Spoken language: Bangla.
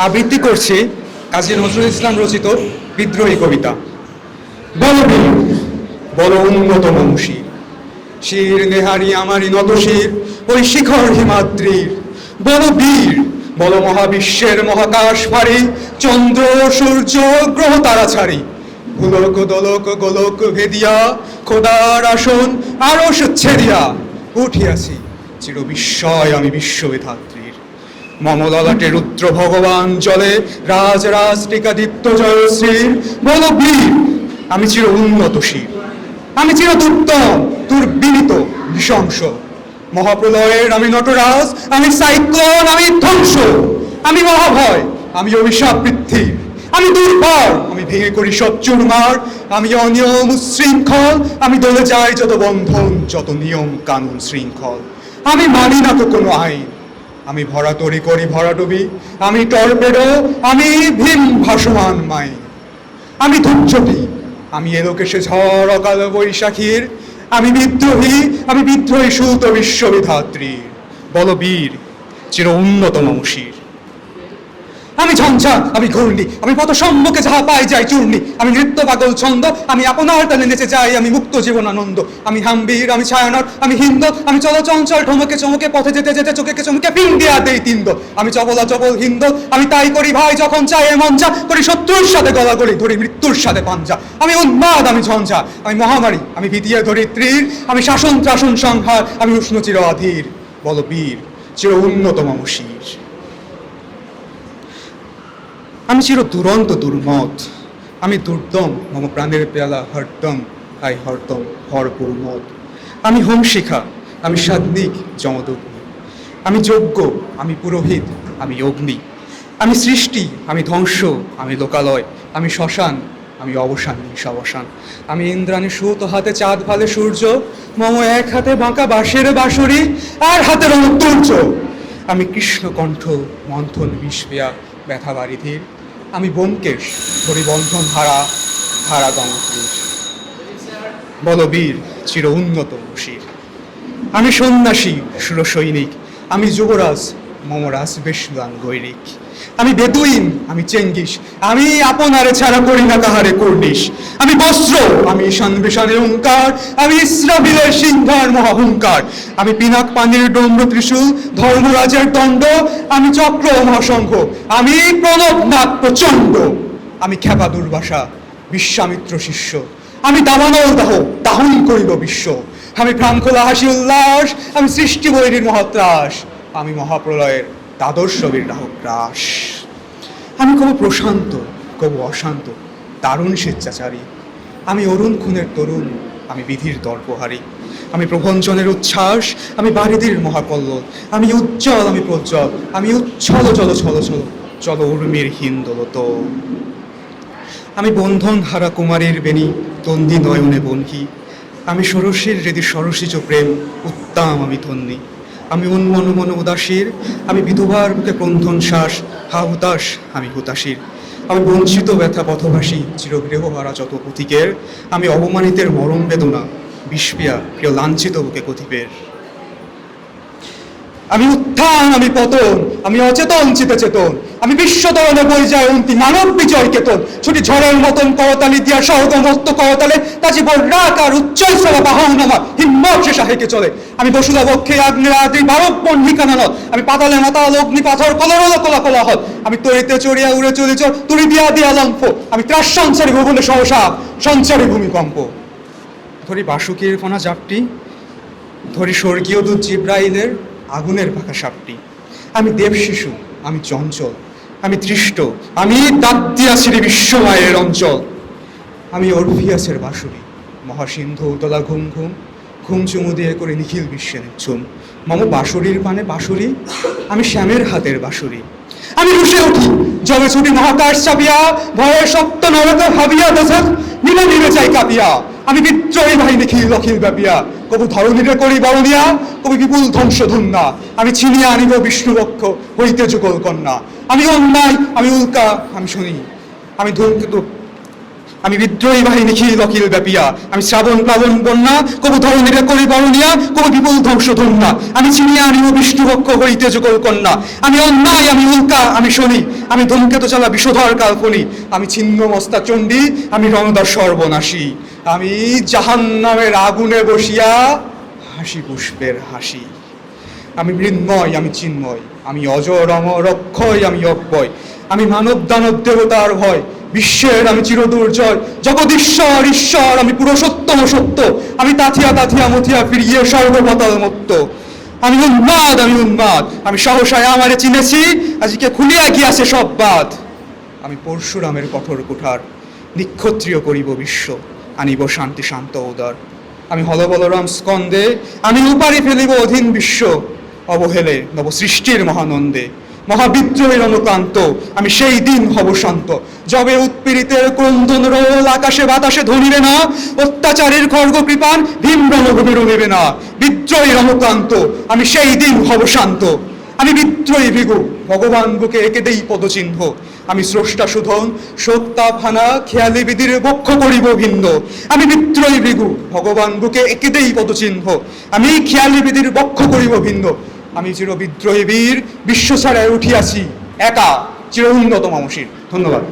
আবৃত্তি করছি কাজী নজরুল ইসলাম রচিত বিদ্রোহী কবিতা। বল বীর, বল উন্নত মমুষী, শির নেহারি আমারই নত শির ওই শিখর হিমাদ্রির। বল বীর, বল মহাবিশ্বের মহাকাশ ফারি, চন্দ্র সূর্য গ্রহ তারা ছাড়ি, গোলক দোলক গোলক ভেদিয়া খোদার আসন আরশ ছেদিয়া উঠিয়াছি চির বিস্ময় আমি বিশ্ববিধাত্রীর। মমললাটে রুদ্র ভগবান জলে রাজ রাজ টিকাদিত্য জয়শ্রীর। বল বীর, আমি চির উন্নতশীল, আমি চির দুর্দম দুর্বিনীত নৃশংস। মহাপ্রলয়ের আমি নটরাজ, আমি সাইক্লোন, আমি ধ্বংস, আমি মহাভয়, আমি অভিশাপ বৃদ্ধি, আমি দুর্বার, আমি ভেঙে করি সব চুরমার, আমি অনিয়ম উচ্ছৃঙ্খল, আমি দলে যাই যত বন্ধন যত নিয়ম কানুন শৃঙ্খল। আমি মানি না তো কোনো আইন, আমি ভরা তরি করি ভরাডুবি, আমি টর্পেডো, আমি ভীম ভাসমান মাইন। আমি ধূপঝটি, আমি এলোকেশে ঝড় অকাল বৈশাখীর, আমি বিদ্রোহী, আমি বিদ্রোহী সুত বিশ্ববিধাত্রীর। বল বীর, চির উন্নত মমশির। আমি ঝঞ্ঝা, আমি ঘূর্ণি, আমি পথ সম্মুখে যাহা পাই যাই চূর্ণি, আমি নৃত্য পাগল ছন্দ, আমি আপনার তালে নেচে যাই, আমি মুক্ত জীবনানন্দ। আমি হাম্বীর, আমি ছায়ানট, আমি হিন্দ, আমি চলচঞ্চল ঢমকে চমকে পথে যেতে যেতে চোখে চমকে পিন্ডিয়া দেই তিন্দ। আমি চপলা চপল হিন্দ, আমি তাই করি ভাই যখন চাই এমন যা করি, শত্রুর সাথে গলাগলি ধরি মৃত্যুর সাথে পাঞ্জা। আমি উন্মাদ, আমি ঝঞ্ঝা, আমি মহামারী, আমি ভীতিয়ে ধরিত্রীর, আমি শাসন ত্রাসন সংহার, আমি উষ্ণ চির অধীর। বল বীর, চির উন্নত মমশির। আমি চির দুরন্ত দুর্মত, আমি দুর্দম, মম প্রাণের পেয়ালা হরদম আই হরদম ভরপুর মদ। আমি হোম শিখা, আমি সাত্বিক যমদগ্নি, আমি যজ্ঞ, আমি পুরোহিত, আমি অগ্নি। আমি সৃষ্টি, আমি ধ্বংস, আমি লোকালয়, আমি শ্মশান, আমি অবসান নিঃসবসান। আমি ইন্দ্রাণী সুত হাতে চাঁদ ভালে সূর্য, মম এক হাতে বাঁকা বাঁশের বাঁশরি আর হাতের অনুত্তর্য। আমি কৃষ্ণকণ্ঠ মন্থন বিষপেয়া ব্যথা বারিধির, আমি ব্যোমকেশ ধরি বন্ধন হারা ধারা গঙ্গতীর। বল বীর, চির উন্নত শির। আমি সন্ন্যাসী সুর সৈনিক, আমি যুবরাজ মমরাজ বেশলান গৈরিক। আমি বেদুইন, আমি চেঙ্গিস, আমি আপনারে ছাড়া করি না কাহারে কুর্নিশ। আমি বস্ত্র, আমি ঈশান বিশানের ওঙ্কার, আমি ইসরাবিলের সিংহার মহাহুঙ্কার। আমি পিনাক পানির ডম্র ত্রিশূল ধর্মরাজের দণ্ড, আমি চক্র মহাসংঘ, আমি প্রণবনাথ প্রচণ্ড। আমি খেপা দুর্বাসা বিশ্বামিত্র শিষ্য, আমি দাবানল দাহ দাহন করিব বিশ্ব। আমি প্রাণখোলা হাসি উল্লাস, আমি সৃষ্টি বৈরীর মহাত্রাস, আমি মহাপ্রলয়ের দ্বাদশ বিগ্রাহক রাস। আমি কবু প্রশান্ত, কবু অশান্ত দারুণ স্বেচ্ছাচারী, আমি অরুণ খুনের তরুণ, আমি বিধির দর্পহারী। আমি প্রভঞ্জনের উচ্ছ্বাস, আমি বারিধির মহাকল্লোল, আমি উজ্জ্বল, আমি প্রজ্জ্বল, আমি উচ্ছল চল ছল ছল চল উর্মির হিন্দোলত। আমি বন্ধন হারা কুমারীর বেণী তন্দি নয়নে বনকি, আমি ষোড়শীর হৃদি সরসিজ প্রেম উত্তাম আমি ধন্যী। আমি উন্মন মন উদাসীর, আমি বিধবার বুকে ক্রন্ধন শ্বাস হা হুতাশ, আমি হুতাশীর। আমি বঞ্চিত ব্যথা পথভাসী চিরগৃহহারা যত পথিকের, আমি অবমানিতের মরম বেদনা বিষপিয়া প্রিয় লাঞ্ছিত বুকে কথিপের। আমি উত্থান, আমি পতন, আমি অচেতন চিতে চেতন, আমি বিশ্বতরণে বই যায় অন্তি মানব বিজয় কেতন। ছুটি ঝড়ের মতন করতালি দিয়া সহগম হস্ত করতালে তাজি বর্ণাকার উচ্চল সভা বাহন আমার হিম্মত সে সাহেকে চলে। আমি বসুধা বক্ষে আগ্নেয় আদ্রি বারব পণ্ডিকা নানদ, আমি পাতালে মাতাল অগ্নি পাথর কলরল কলা কোলাহল। আমি তরিতে চড়িয়া উড়ে চলিচ তুরি দিয়া দিয়া লম্ফ, আমি ত্রাস সঞ্চারী ভুবনে সহসা সঞ্চারী ভূমিকম্প। ধরি বাসুকীর ফনা জাপটি, ধরি স্বর্গীয় দূত জিব্রাইলের আগুনের পাখা সাপটি। আমি দেব শিশু, আমি চঞ্চল, আমি দৃষ্ট, আমি দাদ্দিয়াছিরি বিশ্বমায়ের অঞ্চল। আমি অরফিয়াসের বাঁশুরি, মহাসিন্ধু উতলা ঘুম ঘুম, ঘুম চুমু দিয়ে করে নিখিল বিশ্বে নিচ্ছুম। মম বাঁশুরির পানে বাঁশুরি, আমি শ্যামের হাতের বাঁশুরি। আমি রুষে উঠি জবে ছুটি মহাকাশ চাপিয়া, ভয়ে সপ্ত নরক ভাবিয়া দোষক নিলে নিলে চাই কাঁপিয়া। আমি বিদ্রোহী বাহিনী খিল অখিল ব্যাপিয়া, কবু ধরণীরে করি বরণিয়া, কবি বিপুল ধ্বংস ধন্যা। আমি ছিনিয়া আনিব বিষ্ণুবক্ষ হইতে যুগল কন্যা। আমি অন্যায়, আমি উল্কা, আমি শুনি, আমি ধূমকেতু আমি বিদ্রোহী বাহিনী খিল অখিল ব্যাপিয়া, আমি শ্রাবণ প্লাবন বন্যা, কবু ধরণীরা করি বরণিয়া, কবু বিপুল ধ্বংস ধন্যা, আমি চিনিয়া আনিব বিষ্ণুপক্ষ হইতে যুগল কন্যা, আমি অন্যায়, আমি উল্কা, আমি শনি, আমি ধূমকেতু চালা বিষধর কাল্পনি, আমি ছিন্ন মস্তা চণ্ডী, আমি রণদা সর্বনাশী, আমি জাহান্নামের আগুনে বসিয়া হাসি পুষ্পের হাসি। আমি মৃন্ময়, আমি চিন্ময়, আমি অজর অমর অক্ষয়, আমি অব্যয়, আমি মানব দানব দেবতার ভয়, বিশ্বের আমি চিরদুর্জয়, জগদীশ্বর ঈশ্বর, আমি পুরুষোত্তম সত্য, আমি তাথিয়া তাথিয়া মথিয়া ফিরিয়ে সর্বপাতাল মত্ত। আমি উন্মাদ, আমি উন্মাদ, আমি সহসায় আমারে চিনেছি, আজকে খুলিয়া গিয়াছে সব বাদ। আমি পরশুরামের কঠোর কুঠার, নিক্ষত্রিয় করিব বিশ্ব, আনিব শান্তি শান্ত উদার। আমি হলবলরাম স্কন্দে, আমি উপারি ফেলিব অধীন বিশ্ব, অবহেলে নব সৃষ্টির মহানন্দে, মহাবিদ্রোহের অনুক্রান্ত আমি সেই দিন হব শান্ত, যবে উৎপীড়িতের ক্রন্দন রোল আকাশে বাতাসে ধরিবে না, অত্যাচারীর খর্গ কৃপান ভীম রণভূমি রমিবে না। বিদ্রোহীর অনুক্রান্ত আমি সেই দিন হব শান্ত। আমি বিদ্রোহী ভৃগু, ভগবান বুকে এঁকে দেই পদচিহ্ন, আমি স্রষ্টা সুধন শোকতাপ হানা খেয়ালি বিধির বক্ষ করিব ভিন্ন। আমি বিদ্রোহী ভৃগু, ভগবান বুকে এঁকে দেই পদচিহ্ন, আমি খেয়ালি বিধির বক্ষ করিব ভিন্ন। আমি চির বিদ্রোহী বীর, বিশ্ব ছাড়ায় উঠিয়াছি একা, চির উন্নত মামসির। ধন্যবাদ।